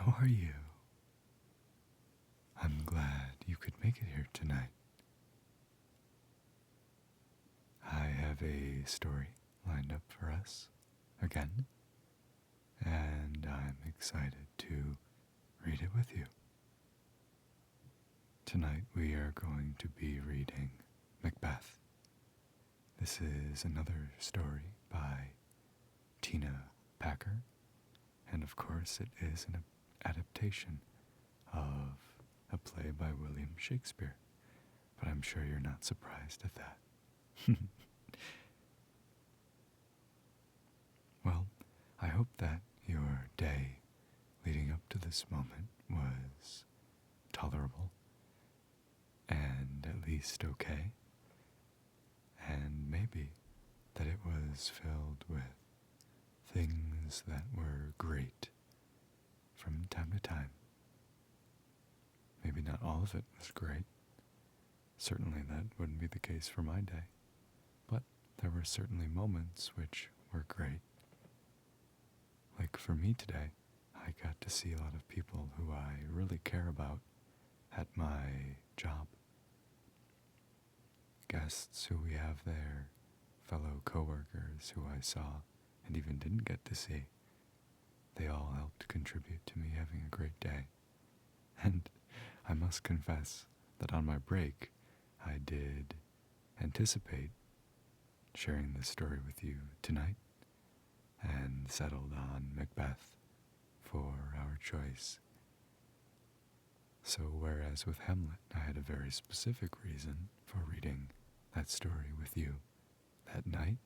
How are you? I'm glad you could make it here tonight. I have a story lined up for us again, and I'm excited to read it with you. Tonight we are going to be reading Macbeth. This is another story by Tina Packer, and of course it is an adaptation of a play by William Shakespeare, but I'm sure you're not surprised at that. Well, I hope that your day leading up to this moment was tolerable and at least okay, and maybe that it was filled with things that were great from time to time. Maybe not all of it was great. Certainly that wouldn't be the case for my day. But there were certainly moments which were great. Like for me today, I got to see a lot of people who I really care about at my job. Guests who we have there, fellow coworkers who I saw and even didn't get to see. They all helped contribute to me having a great day. And I must confess that on my break, I did anticipate sharing this story with you tonight and settled on Macbeth for our choice. So whereas with Hamlet I had a very specific reason for reading that story with you that night,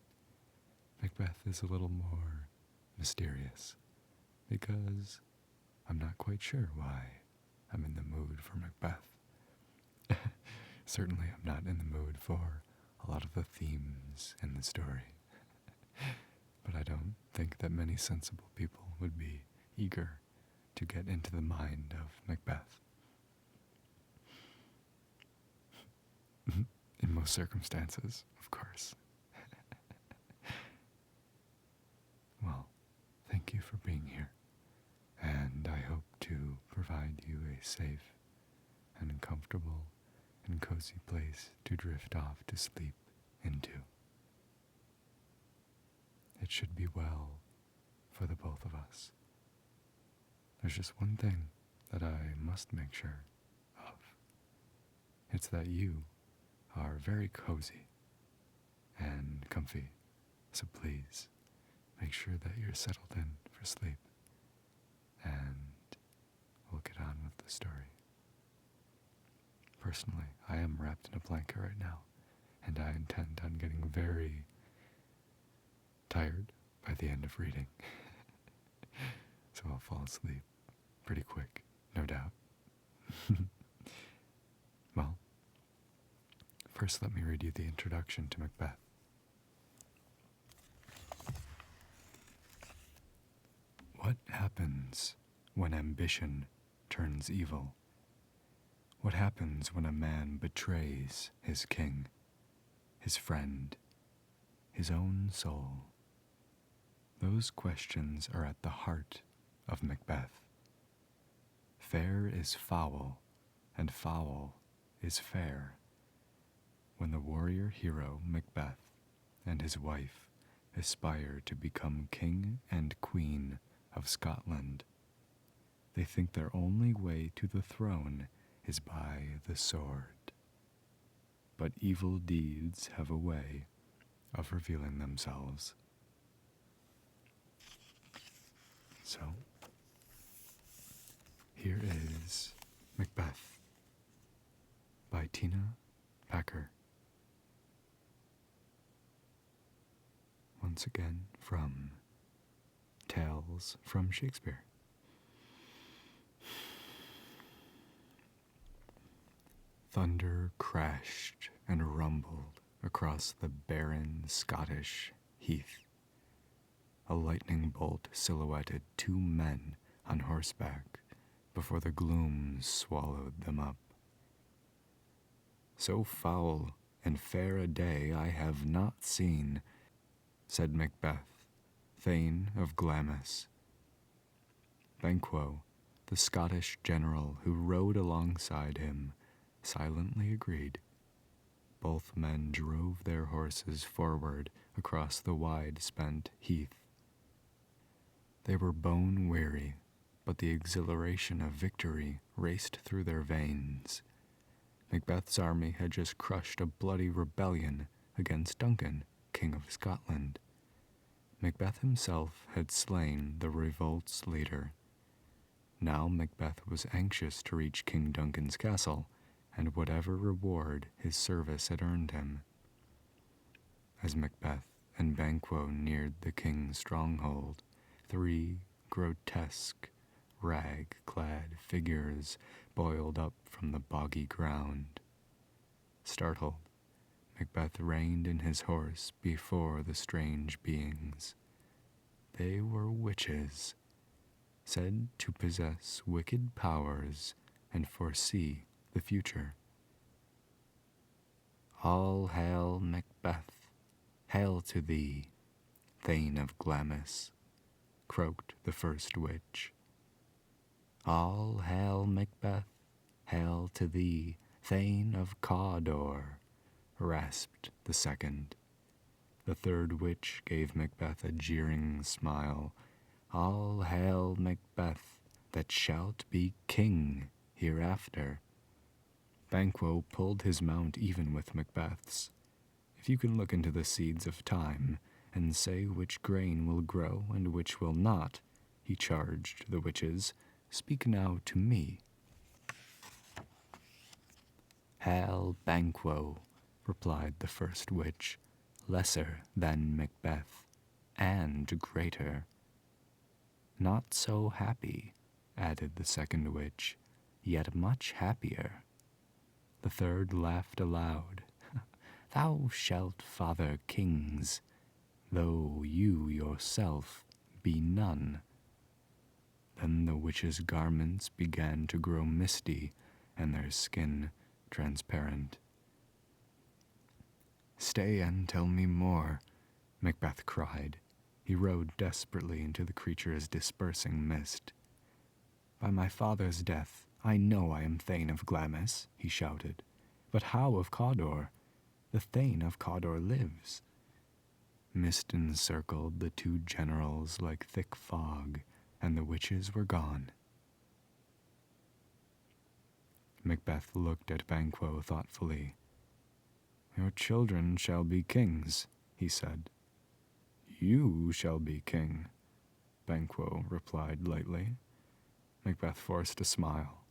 Macbeth is a little more mysterious because I'm not quite sure why I'm in the mood for Macbeth. Certainly I'm not in the mood for a lot of the themes in the story. But I don't think that many sensible people would be eager to get into the mind of Macbeth. In most circumstances, of course. Well, thank you for being here, and I hope to provide you a safe and comfortable and cozy place to drift off to sleep into. It should be well for the both of us. There's just one thing that I must make sure of. It's that you are very cozy and comfy, so please make sure that you're settled in for sleep, and we'll get on with the story. Personally, I am wrapped in a blanket right now, and I intend on getting very tired by the end of reading. So I'll fall asleep pretty quick, no doubt. Well, first let me read you the introduction to Macbeth. What happens when ambition turns evil? What happens when a man betrays his king, his friend, his own soul? Those questions are at the heart of Macbeth. Fair is foul, and foul is fair. When the warrior hero Macbeth and his wife aspire to become king and queen of Scotland, they think their only way to the throne is by the sword. But evil deeds have a way of revealing themselves. So, here is Macbeth by Tina Packer. Once again from Tales from Shakespeare. Thunder crashed and rumbled across the barren Scottish heath. A lightning bolt silhouetted two men on horseback before the gloom swallowed them up. So foul and fair a day I have not seen, said Macbeth, Thane of Glamis. Banquo the Scottish general who rode alongside him, silently agreed. Both men drove their horses forward across the wide-spent heath. They were bone-weary, but the exhilaration of victory raced through their veins. Macbeth's army had just crushed a bloody rebellion against Duncan, King of Scotland. Macbeth himself had slain the revolt's leader. Now Macbeth was anxious to reach King Duncan's castle, and whatever reward his service had earned him. As Macbeth and Banquo neared the king's stronghold, 3 grotesque, rag-clad figures boiled up from the boggy ground. Startled, Macbeth reined in his horse before the strange beings. They were witches, said to possess wicked powers and foresee the future. "All hail, Macbeth! Hail to thee, Thane of Glamis!" croaked the first witch. "All hail, Macbeth! Hail to thee, Thane of Cawdor!" rasped the second. The third witch gave Macbeth a jeering smile. "All hail, Macbeth, that shalt be king hereafter." Banquo pulled his mount even with Macbeth's. "If you can look into the seeds of time and say which grain will grow and which will not," he charged the witches, "speak now to me." "Hail, Banquo," replied the first witch, "lesser than Macbeth, and greater." "Not so happy," added the second witch, "yet much happier." The third laughed aloud. "Thou shalt father kings, though you yourself be none." Then the witches' garments began to grow misty and their skin transparent. "Stay and tell me more," Macbeth cried. He rode desperately into the creature's dispersing mist. "By my father's death, I know I am Thane of Glamis," he shouted. "But how of Cawdor? The Thane of Cawdor lives." Mist encircled the 2 generals like thick fog, and the witches were gone. Macbeth looked at Banquo thoughtfully. "Your children shall be kings," he said. "You shall be king," Banquo replied lightly. Macbeth forced a smile.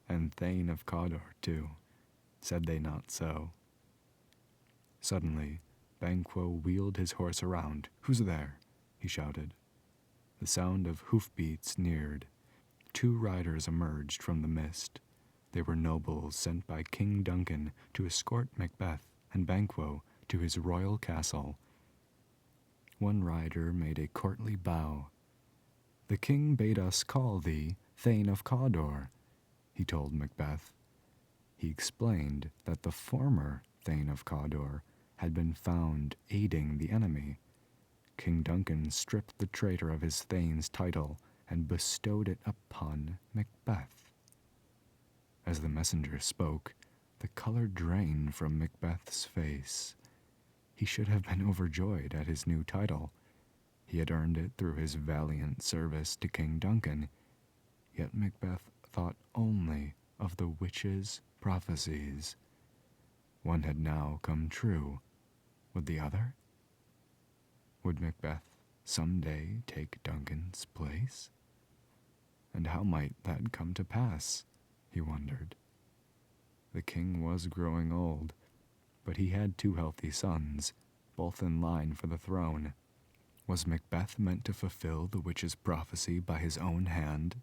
"And Thane of Cawdor, too. Said they not so?" Suddenly, Banquo wheeled his horse around. "Who's there?" he shouted. The sound of hoofbeats neared. 2 riders emerged from the mist. They were nobles sent by King Duncan to escort Macbeth and Banquo to his royal castle. One rider made a courtly bow. "The king bade us call thee Thane of Cawdor," he told Macbeth. He explained that the former Thane of Cawdor had been found aiding the enemy. King Duncan stripped the traitor of his Thane's title and bestowed it upon Macbeth. As the messenger spoke, the color drained from Macbeth's face. He should have been overjoyed at his new title. He had earned it through his valiant service to King Duncan, yet Macbeth thought only of the witches' prophecies. One had now come true. Would the other? Would Macbeth someday take Duncan's place? And how might that come to pass, he wondered. The king was growing old, but he had 2 healthy sons, both in line for the throne. Was Macbeth meant to fulfill the witch's prophecy by his own hand,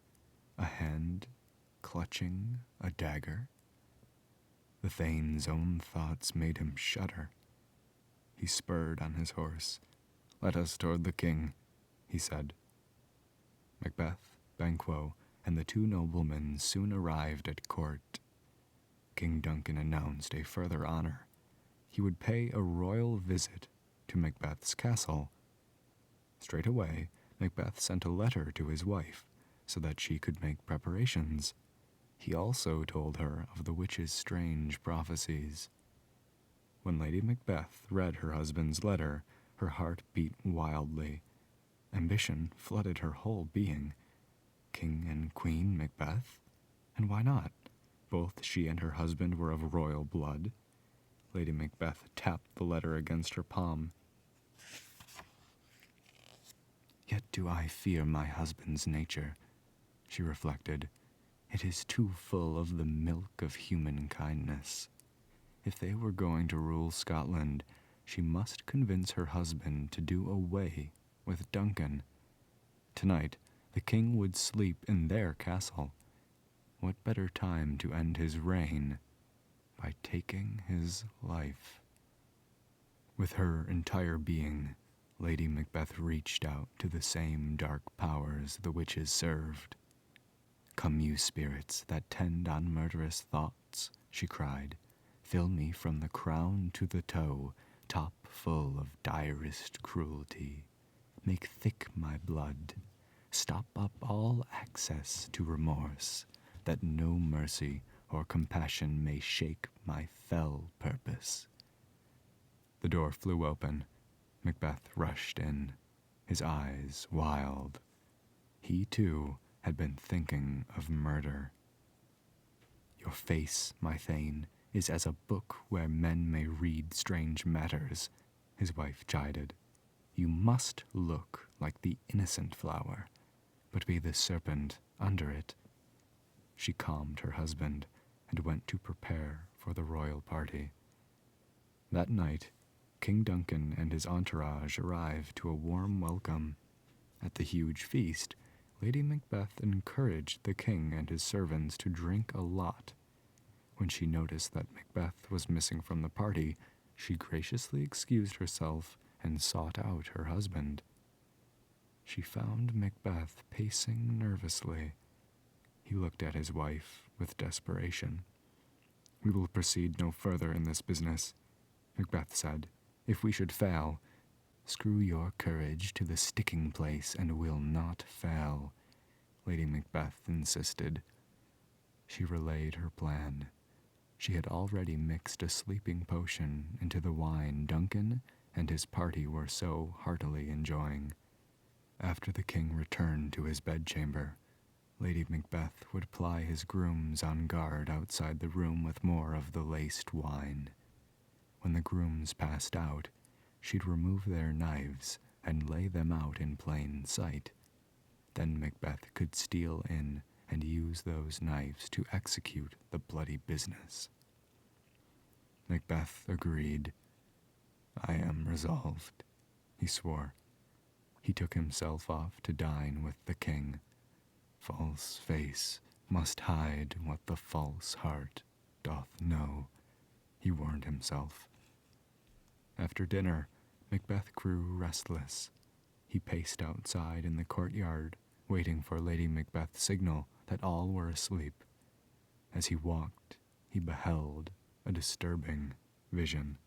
a hand clutching a dagger? The Thane's own thoughts made him shudder. He spurred on his horse. "Let us toward the king," he said. Macbeth, Banquo, and the 2 noblemen soon arrived at court. King Duncan announced a further honor. He would pay a royal visit to Macbeth's castle. Straight away, Macbeth sent a letter to his wife, so that she could make preparations. He also told her of the witch's strange prophecies. When Lady Macbeth read her husband's letter, her heart beat wildly. Ambition flooded her whole being. King and Queen Macbeth? And why not? Both she and her husband were of royal blood. Lady Macbeth tapped the letter against her palm. Yet do I fear my husband's nature, she reflected. It is too full of the milk of human kindness. If they were going to rule Scotland, she must convince her husband to do away with Duncan. Tonight, the king would sleep in their castle. What better time to end his reign by taking his life? With her entire being, Lady Macbeth reached out to the same dark powers the witches served. Come, you spirits that tend on murderous thoughts, she cried. Fill me from the crown to the toe, top full of direst cruelty. Make thick my blood. Stop up all access to remorse, that no mercy or compassion may shake my fell purpose. The door flew open. Macbeth rushed in, his eyes wild. He, too, had been thinking of murder. Your face, my Thane, is as a book where men may read strange matters, his wife chided. You must look like the innocent flower, but be the serpent under it. She calmed her husband and went to prepare for the royal party. That night, King Duncan and his entourage arrived to a warm welcome. At the huge feast, Lady Macbeth encouraged the king and his servants to drink a lot. When she noticed that Macbeth was missing from the party, she graciously excused herself and sought out her husband. She found Macbeth pacing nervously. He looked at his wife with desperation. We will proceed no further in this business, Macbeth said. If we should fail, screw your courage to the sticking place and we'll not fail, Lady Macbeth insisted. She relayed her plan. She had already mixed a sleeping potion into the wine Duncan and his party were so heartily enjoying. After the king returned to his bedchamber, Lady Macbeth would ply his grooms on guard outside the room with more of the laced wine. When the grooms passed out, she'd remove their knives and lay them out in plain sight. Then Macbeth could steal in and use those knives to execute the bloody business. Macbeth agreed. I am resolved, he swore. He took himself off to dine with the king. False face must hide what the false heart doth know, he warned himself. After dinner, Macbeth grew restless. He paced outside in the courtyard, waiting for Lady Macbeth's signal that all were asleep. As he walked, he beheld a disturbing vision.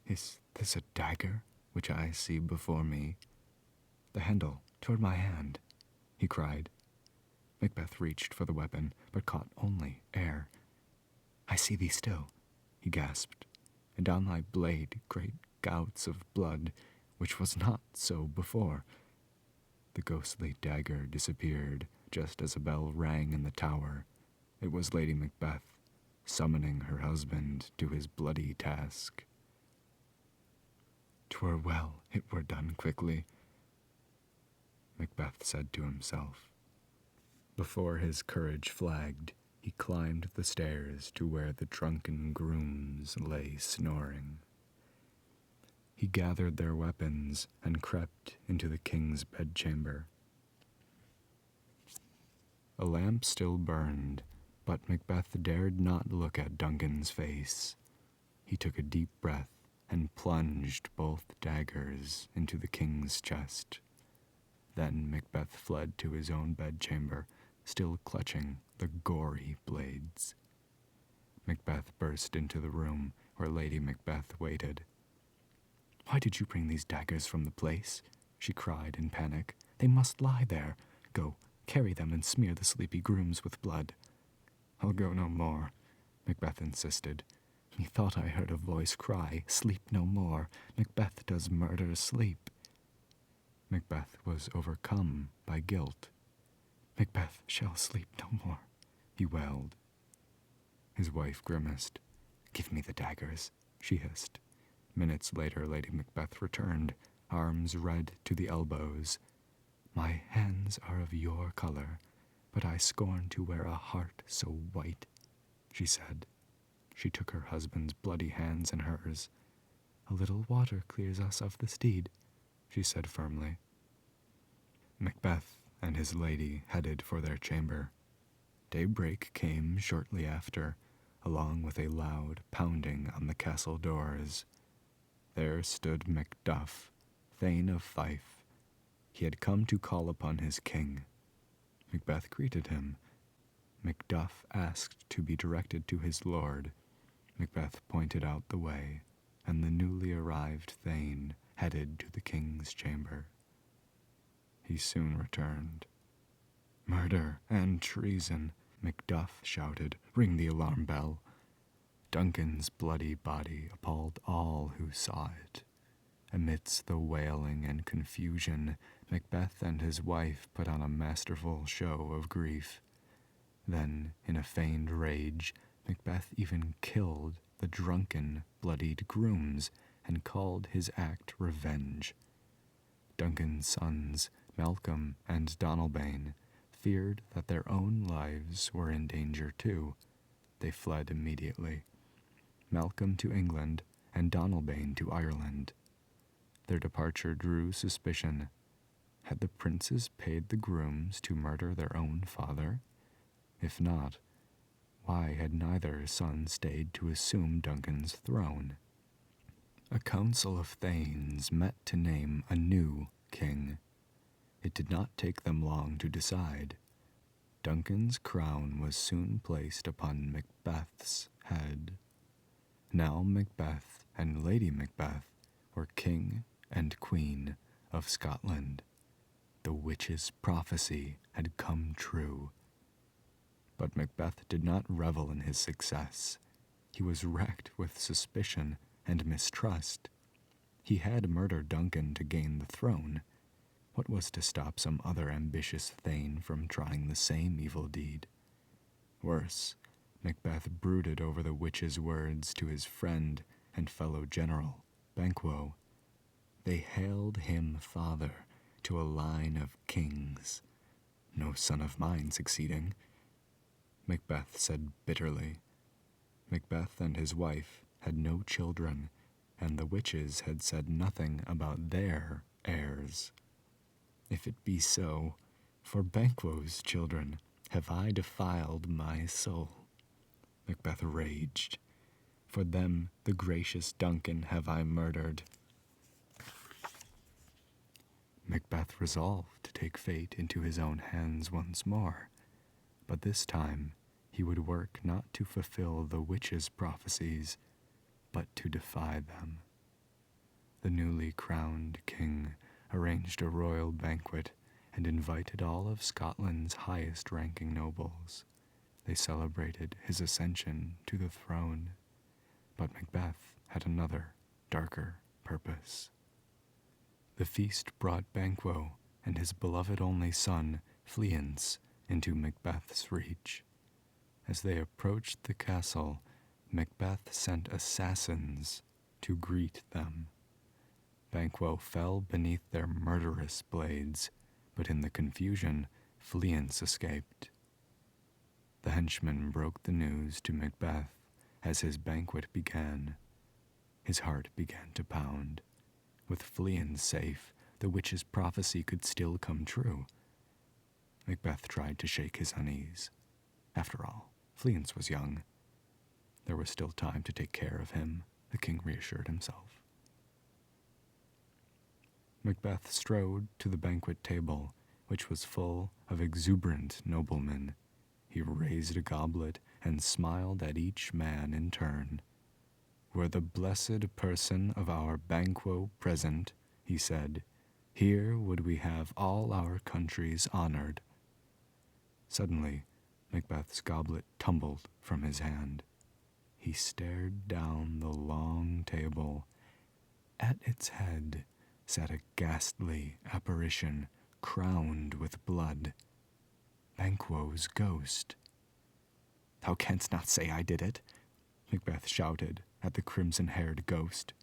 Is this a dagger which I see before me? The handle toward my hand, he cried. Macbeth reached for the weapon, but caught only air. I see thee still, he gasped, and on thy blade great gouts of blood, which was not so before. The ghostly dagger disappeared just as a bell rang in the tower. It was Lady Macbeth, summoning her husband to his bloody task. 'Twere well it were done quickly, Macbeth said to himself. Before his courage flagged, he climbed the stairs to where the drunken grooms lay snoring. He gathered their weapons and crept into the king's bedchamber. A lamp still burned, but Macbeth dared not look at Duncan's face. He took a deep breath and plunged both daggers into the king's chest. Then Macbeth fled to his own bedchamber, still clutching the gory blades. Macbeth burst into the room where Lady Macbeth waited. Why did you bring these daggers from the place? She cried in panic. They must lie there. Go, carry them and smear the sleepy grooms with blood." "I'll go no more," Macbeth insisted. "Methought I heard a voice cry, 'Sleep no more. Macbeth does murder sleep.'" Macbeth was overcome by guilt. "Macbeth shall sleep no more," he wailed. His wife grimaced. "Give me the daggers," she hissed. Minutes later, Lady Macbeth returned, arms red to the elbows. "My hands are of your color, but I scorn to wear a heart so white," she said. She took her husband's bloody hands in hers. "A little water clears us of the steed," she said firmly. Macbeth and his lady headed for their chamber. Daybreak came shortly after, along with a loud pounding on the castle doors. There stood Macduff, Thane of Fife. He had come to call upon his king. Macbeth greeted him. Macduff asked to be directed to his lord. Macbeth pointed out the way, and the newly arrived Thane headed to the king's chamber. He soon returned. "Murder and treason," Macduff shouted. "Ring the alarm bell." Duncan's bloody body appalled all who saw it. Amidst the wailing and confusion, Macbeth and his wife put on a masterful show of grief. Then, in a feigned rage, Macbeth even killed the drunken, bloodied grooms and called his act revenge. Duncan's sons, Malcolm and Donalbain, feared that their own lives were in danger too. They fled immediately. Malcolm to England and Donalbain to Ireland. Their departure drew suspicion. Had the princes paid the grooms to murder their own father? If not, why had neither son stayed to assume Duncan's throne? A council of thanes met to name a new king. It did not take them long to decide. Duncan's crown was soon placed upon Macbeth's head. Now Macbeth and Lady Macbeth were king and queen of Scotland. The witch's prophecy had come true. But Macbeth did not revel in his success. He was racked with suspicion and mistrust. He had murdered Duncan to gain the throne. What was to stop some other ambitious thane from trying the same evil deed? Worse, Macbeth brooded over the witch's words to his friend and fellow general, Banquo. They hailed him father to a line of kings. No son of mine succeeding, Macbeth said bitterly. Macbeth and his wife had no children, and the witches had said nothing about their heirs. If it be so, for Banquo's children have I defiled my soul, Macbeth raged. For them the gracious Duncan have I murdered. Macbeth resolved to take fate into his own hands once more, but this time he would work not to fulfill the witches' prophecies, but to defy them. The newly crowned king arranged a royal banquet and invited all of Scotland's highest-ranking nobles. They celebrated his ascension to the throne, but Macbeth had another, darker purpose. The feast brought Banquo and his beloved only son, Fleance, into Macbeth's reach. As they approached the castle, Macbeth sent assassins to greet them. Banquo fell beneath their murderous blades, but in the confusion, Fleance escaped. The henchman broke the news to Macbeth as his banquet began. His heart began to pound. With Fleance safe, the witch's prophecy could still come true. Macbeth tried to shake his unease. After all, Fleance was young. There was still time to take care of him, the king reassured himself. Macbeth strode to the banquet table, which was full of exuberant noblemen. He raised a goblet and smiled at each man in turn. "Were the blessed person of our Banquo present," he said, Here would we have all our countries honored. Suddenly, Macbeth's goblet tumbled from his hand. He stared down the long table. At its head sat a ghastly apparition crowned with blood. Banquo's ghost. "Thou canst not say I did it," Macbeth shouted at the crimson-haired ghost.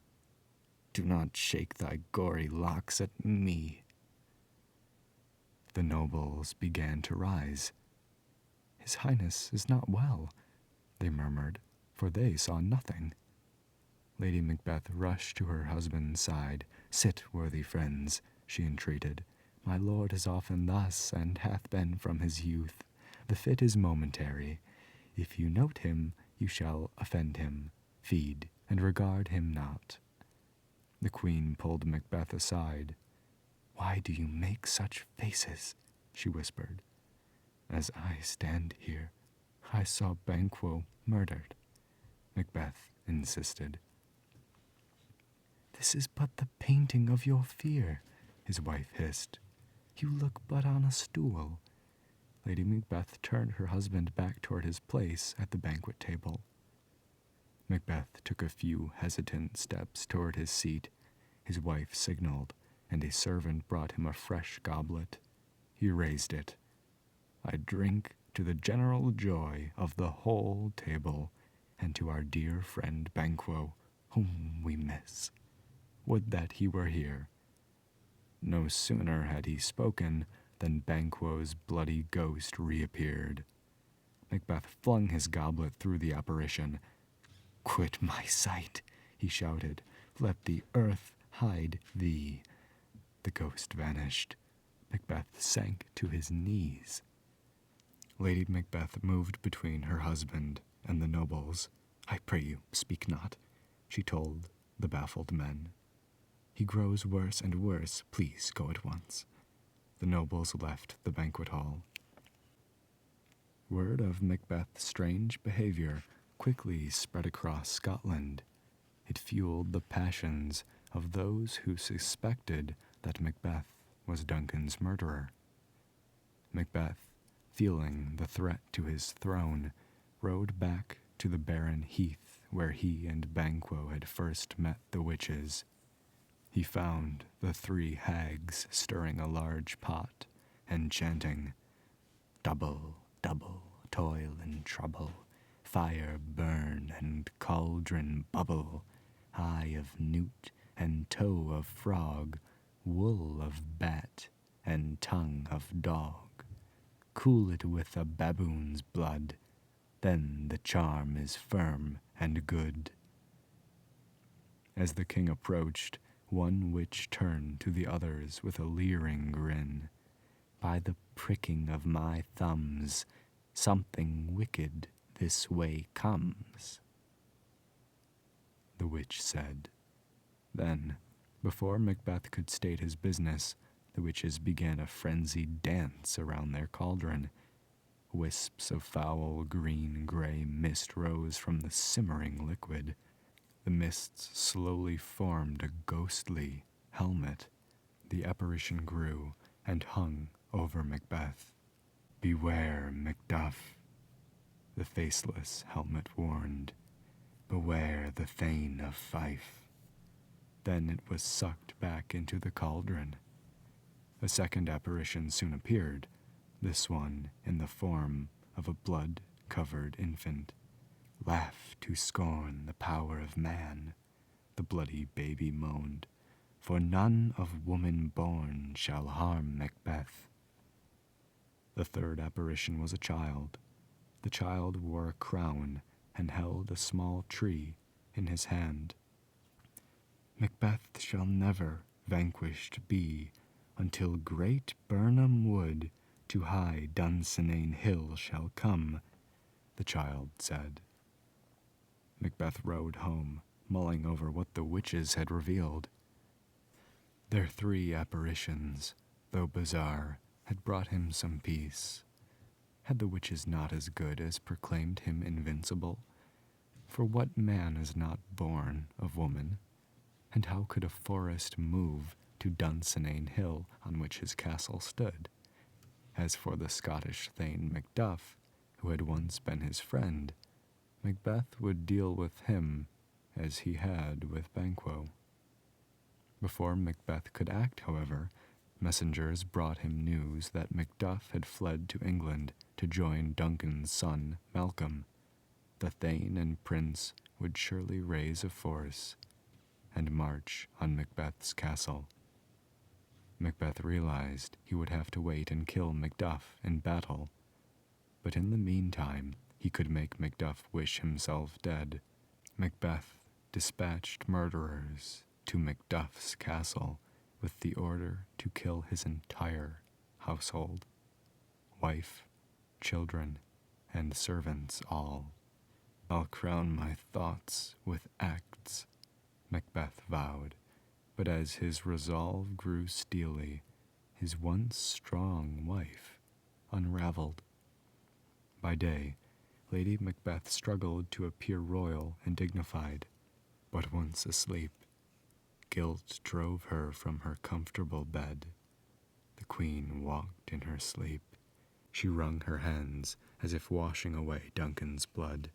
"Do not shake thy gory locks at me." The nobles began to rise. "His Highness is not well," they murmured, for they saw nothing. Lady Macbeth rushed to her husband's side. "Sit, worthy friends," she entreated. "My lord is often thus, and hath been from his youth. The fit is momentary. If you note him, you shall offend him, feed, and regard him not." The queen pulled Macbeth aside. "Why do you make such faces?" she whispered. "As I stand here, I saw Banquo murdered," Macbeth insisted. "This is but the painting of your fear," his wife hissed. "You look but on a stool." Lady Macbeth turned her husband back toward his place at the banquet table. Macbeth took a few hesitant steps toward his seat. His wife signaled, and a servant brought him a fresh goblet. He raised it. "I drink to the general joy of the whole table, and to our dear friend Banquo, whom we miss. Would that he were here." No sooner had he spoken than Banquo's bloody ghost reappeared. Macbeth flung his goblet through the apparition. "Quit my sight," he shouted. "Let the earth hide thee." The ghost vanished. Macbeth sank to his knees. Lady Macbeth moved between her husband and the nobles. "I pray you, speak not," she told the baffled men. "He grows worse and worse. Please go at once." The nobles left the banquet hall. Word of Macbeth's strange behavior quickly spread across Scotland. It fueled the passions of those who suspected that Macbeth was Duncan's murderer. Macbeth, feeling the threat to his throne, rode back to the barren heath where he and Banquo had first met the witches. He found the three hags stirring a large pot and chanting, "Double, double, toil and trouble, fire burn and cauldron bubble, eye of newt and toe of frog, wool of bat and tongue of dog. Cool it with a baboon's blood, then the charm is firm and good." As the king approached, one witch turned to the others with a leering grin. "By the pricking of my thumbs, something wicked this way comes," the witch said. Then, before Macbeth could state his business, the witches began a frenzied dance around their cauldron. Wisps of foul green-gray mist rose from the simmering liquid. The mists slowly formed a ghostly helmet. The apparition grew and hung over Macbeth. "Beware, Macduff," the faceless helmet warned. "Beware the Thane of Fife." Then it was sucked back into the cauldron. A second apparition soon appeared, this one in the form of a blood-covered infant. "Laugh to scorn the power of man," the bloody baby moaned, "for none of woman born shall harm Macbeth." The third apparition was a child. The child wore a crown and held a small tree in his hand. "Macbeth shall never vanquished be until great Birnam Wood to high Dunsinane Hill shall come," the child said. Macbeth rode home, mulling over what the witches had revealed. Their three apparitions, though bizarre, had brought him some peace. Had the witches not as good as proclaimed him invincible? For what man is not born of woman? And how could a forest move to Dunsinane Hill on which his castle stood. As for the Scottish thane Macduff, who had once been his friend, Macbeth would deal with him as he had with Banquo. Before Macbeth could act, however, messengers brought him news that Macduff had fled to England to join Duncan's son, Malcolm. The thane and prince would surely raise a force and march on Macbeth's castle. Macbeth realized he would have to wait and kill Macduff in battle, but in the meantime he could make Macduff wish himself dead. Macbeth dispatched murderers to Macduff's castle with the order to kill his entire household, wife, children, and servants all. "I'll crown my thoughts with acts," Macbeth vowed, but as his resolve grew steely, his once strong wife unraveled. By day, Lady Macbeth struggled to appear royal and dignified, but once asleep, guilt drove her from her comfortable bed. The queen walked in her sleep. She wrung her hands as if washing away Duncan's blood.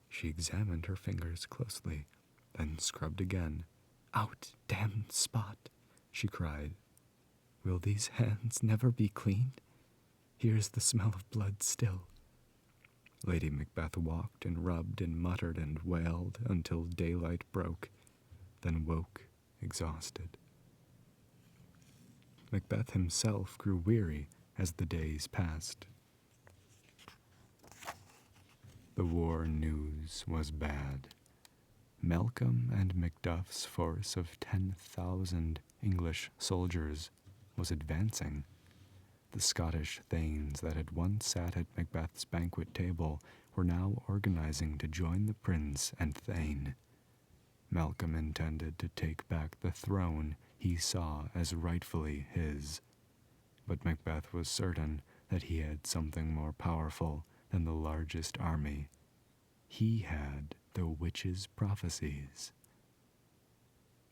She examined her fingers closely, then scrubbed again. "Out, damned spot," she cried. "Will these hands never be cleaned? Here's the smell of blood still." Lady Macbeth walked and rubbed and muttered and wailed until daylight broke, then woke exhausted. Macbeth himself grew weary as the days passed. The war news was bad. Malcolm and Macduff's force of 10,000 English soldiers was advancing. The Scottish thanes that had once sat at Macbeth's banquet table were now organizing to join the prince and thane. Malcolm intended to take back the throne he saw as rightfully his, but Macbeth was certain that he had something more powerful than the largest army. He had the witch's prophecies.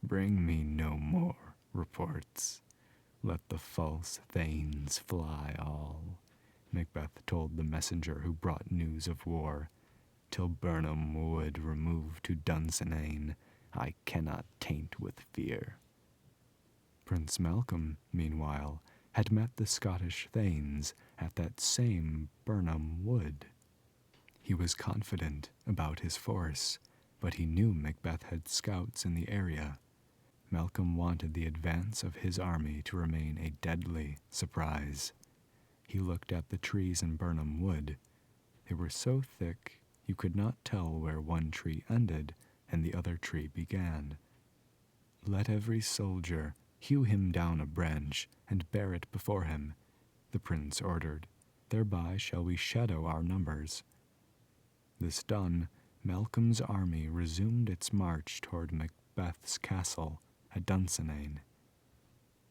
"Bring me no more reports. Let the false thanes fly all," Macbeth told the messenger who brought news of war. "Till Birnam Wood remove to Dunsinane, I cannot taint with fear." Prince Malcolm, meanwhile, had met the Scottish thanes at that same Birnam Wood. He was confident about his force, but he knew Macbeth had scouts in the area. Malcolm wanted the advance of his army to remain a deadly surprise. He looked at the trees in Birnam Wood. They were so thick you could not tell where one tree ended and the other tree began. "Let every soldier hew him down a branch and bear it before him," the prince ordered. "Thereby shall we shadow our numbers." This done, Malcolm's army resumed its march toward Macbeth's castle at Dunsinane.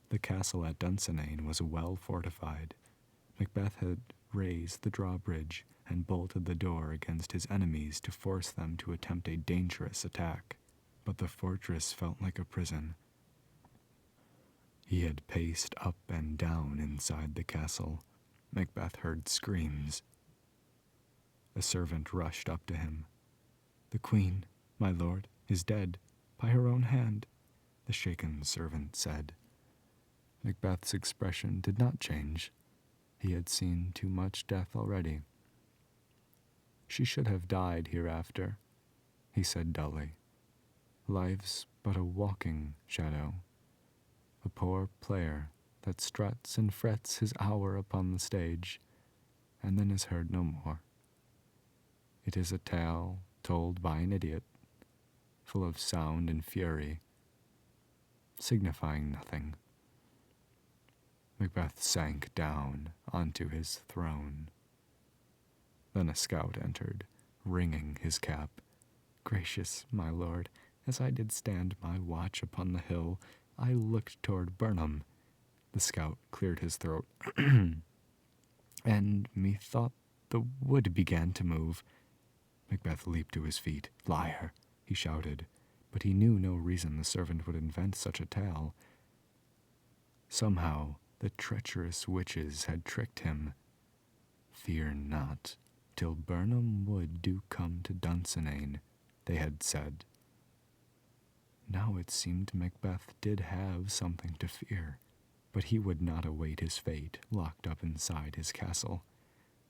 The castle at Dunsinane was well fortified. Macbeth had raised the drawbridge and bolted the door against his enemies to force them to attempt a dangerous attack, but the fortress felt like a prison. He had paced up and down inside the castle. Macbeth heard screams. A servant rushed up to him. "The queen, my lord, is dead, by her own hand," the shaken servant said. Macbeth's expression did not change. He had seen too much death already. "She should have died hereafter," he said dully. "Life's but a walking shadow, a poor player that struts and frets his hour upon the stage, and then is heard no more. It is a tale told by an idiot, full of sound and fury, signifying nothing." Macbeth sank down onto his throne. Then a scout entered, wringing his cap. "Gracious my lord, as I did stand my watch upon the hill, I looked toward Birnam." The scout cleared his throat. "And methought the wood began to move." Macbeth leaped to his feet. "Liar!" he shouted, but he knew no reason the servant would invent such a tale. Somehow the treacherous witches had tricked him. Fear not, till Burnham Wood do come to Dunsinane, they had said. Now it seemed Macbeth did have something to fear, but he would not await his fate locked up inside his castle.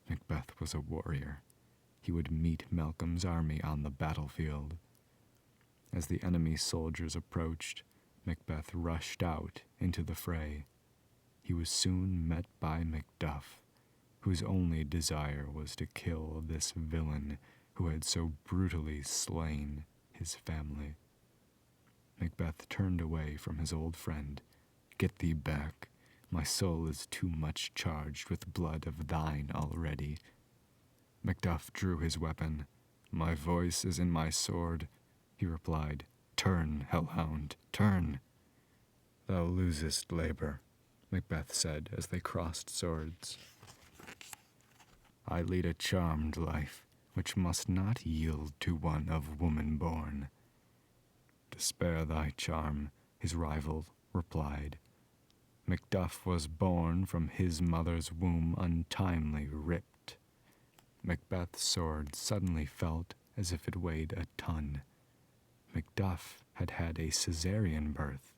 Macbeth was a warrior. He would meet Malcolm's army on the battlefield. As the enemy soldiers approached, Macbeth rushed out into the fray. He was soon met by Macduff, whose only desire was to kill this villain who had so brutally slain his family. Macbeth turned away from his old friend. "Get thee back. My soul is too much charged with blood of thine already." Macduff drew his weapon. "My voice is in my sword," he replied. "Turn, hellhound, turn." "Thou losest labor," Macbeth said as they crossed swords. "I lead a charmed life, which must not yield to one of woman born." "To spare thy charm," his rival replied, "Macduff was born from his mother's womb untimely ripped." Macbeth's sword suddenly felt as if it weighed a ton. Macduff had had a Caesarean birth.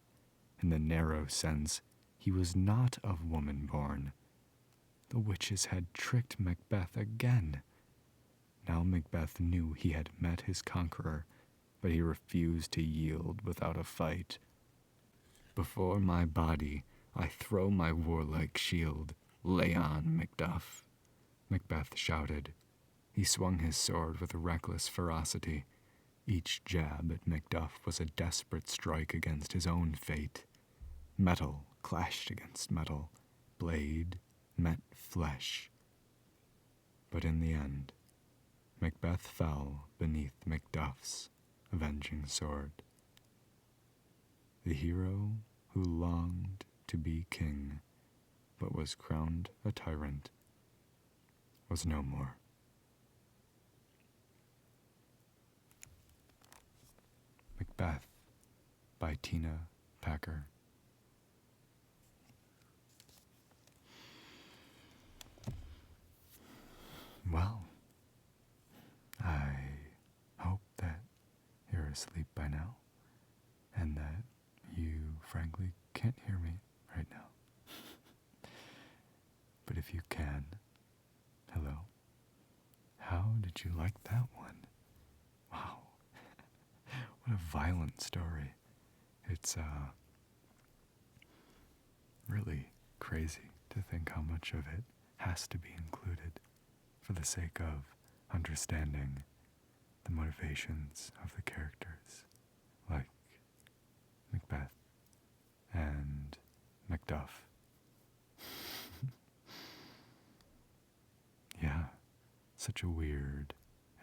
In the narrow sense, he was not of woman born. The witches had tricked Macbeth again. Now Macbeth knew he had met his conqueror, but he refused to yield without a fight. "Before my body, I throw my warlike shield. Lay on, Macduff," Macbeth shouted. He swung his sword with reckless ferocity. Each jab at Macduff was a desperate strike against his own fate. Metal clashed against metal. Blade met flesh. But in the end, Macbeth fell beneath Macduff's avenging sword. The hero who longed to be king, but was crowned a tyrant, was no more. Macbeth by Tina Packer. Well, I hope that you're asleep by now, and that you frankly can't hear me right now. But if you can, hello. How did you like that one? Wow. What a violent story. It's really crazy to think how much of it has to be included for the sake of understanding the motivations of the characters, like Macbeth and Macduff. Yeah, such a weird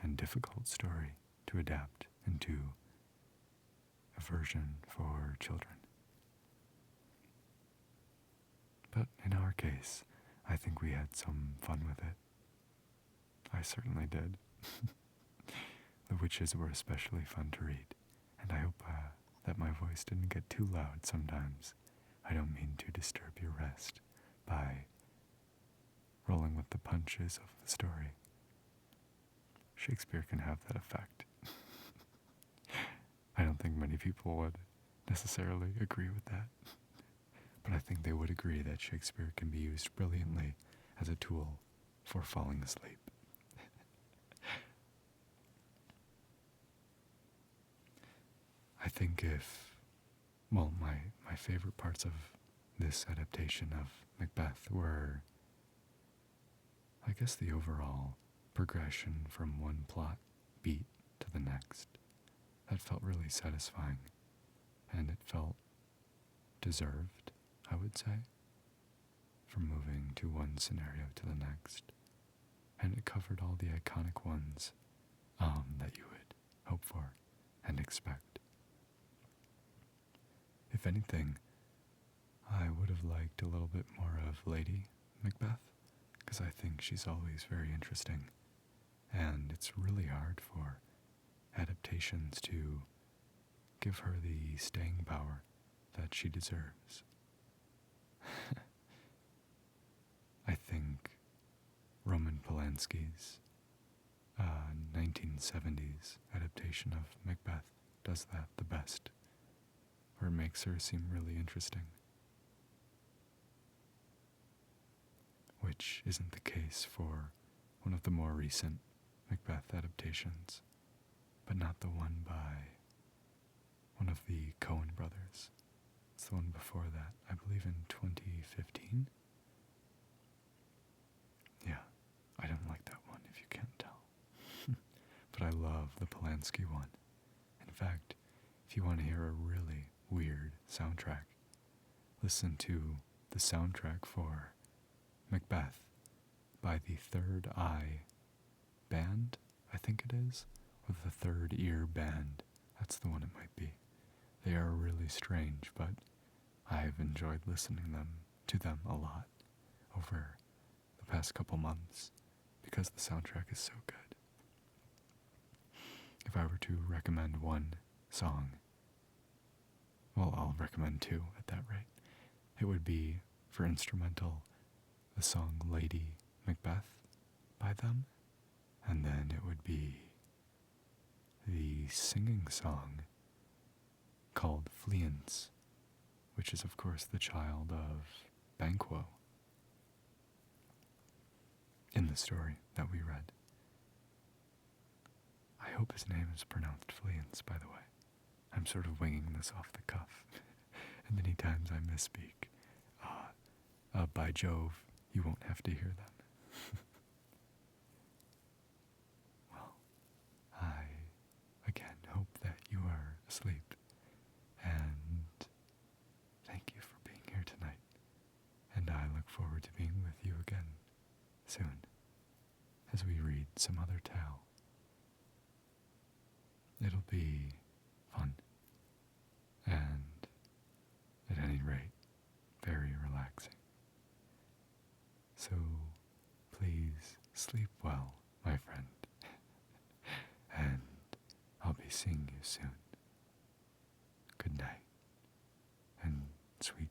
and difficult story to adapt into a version for children. But in our case, I think we had some fun with it. I certainly did. The witches were especially fun to read, and I hope that my voice didn't get too loud sometimes. I don't mean to disturb your rest by rolling with the punches of the story. Shakespeare can have that effect. I don't think many people would necessarily agree with that, but I think they would agree that Shakespeare can be used brilliantly as a tool for falling asleep. I think my favorite parts of this adaptation of Macbeth were, I guess, the overall progression from one plot beat to the next. That felt really satisfying, and it felt deserved, I would say, from moving to one scenario to the next. And it covered all the iconic ones that you would hope for and expect. If anything, I would have liked a little bit more of Lady Macbeth, because I think she's always very interesting, and it's really hard for adaptations to give her the staying power that she deserves. I think Roman Polanski's 1970s adaptation of Macbeth does that the best, or makes her seem really interesting, which isn't the case for one of the more recent Macbeth adaptations, but not the one by one of the Coen brothers. It's the one before that, I believe in 2015. Yeah, I don't like that one, if you can't tell. But I love the Polanski one. In fact, if you want to hear a really weird soundtrack, listen to the soundtrack for Macbeth by the Third Eye Band, I think it is, or the Third Ear Band. That's the one it might be. They are really strange, but I've enjoyed listening to them a lot over the past couple months because the soundtrack is so good. If I were to recommend one song, well, I'll recommend two at that rate. It would be, for instrumental, the song Lady Macbeth by them, and then it would be the singing song called Fleance, which is of course the child of Banquo in the story that we read. I hope his name is pronounced Fleance, by the way. I'm sort of winging this off the cuff, and many times I misspeak. By Jove, you won't have to hear them. Well, I again hope that you are asleep, and thank you for being here tonight, and I look forward to being with you again soon as we read some other tale. It'll be fun, and at any rate, very relaxing. So please sleep well, my friend, and I'll be seeing you soon. Good night, and sweet